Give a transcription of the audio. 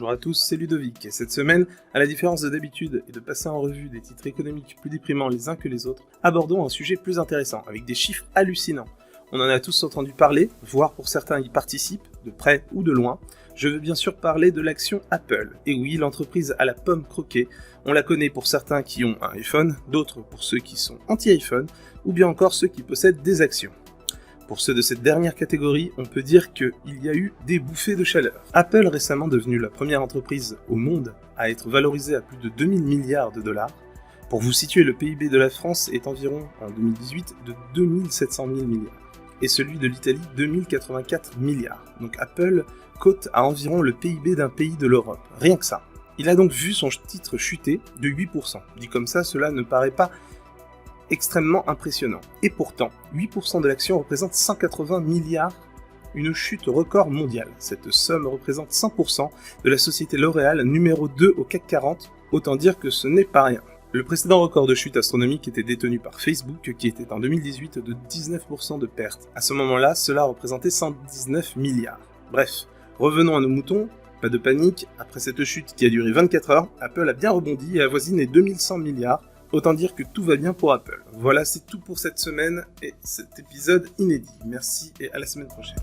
Bonjour à tous, c'est Ludovic, et cette semaine, à la différence de d'habitude et de passer en revue des titres économiques plus déprimants les uns que les autres, abordons un sujet plus intéressant, avec des chiffres hallucinants. On en a tous entendu parler, voire pour certains y participent, de près ou de loin. Je veux bien sûr parler de l'action Apple. Et oui, l'entreprise à la pomme croquée, on la connaît pour certains qui ont un iPhone, d'autres pour ceux qui sont anti-iPhone, ou bien encore ceux qui possèdent des actions. Pour ceux de cette dernière catégorie, on peut dire qu'il y a eu des bouffées de chaleur. Apple, récemment devenue la première entreprise au monde à être valorisée à plus de 2000 milliards de dollars. Pour vous situer, le PIB de la France est environ, en 2018, de 2700 000 milliards. Et celui de l'Italie, 2084 milliards. Donc Apple cote à environ le PIB d'un pays de l'Europe. Rien que ça. Il a donc vu son titre chuter de 8%. Dit comme ça, cela ne paraît pas extrêmement impressionnant. Et pourtant, 8% de l'action représente 180 milliards, une chute record mondiale. Cette somme représente 100% de la société L'Oréal, numéro 2 au CAC 40, autant dire que ce n'est pas rien. Le précédent record de chute astronomique était détenu par Facebook, qui était en 2018 de 19% de perte. À ce moment-là, cela représentait 119 milliards. Bref, revenons à nos moutons. Pas de panique, après cette chute qui a duré 24 heures, Apple a bien rebondi et avoisine les 2100 milliards. Autant dire que tout va bien pour Apple. Voilà, c'est tout pour cette semaine et cet épisode inédit. Merci et à la semaine prochaine.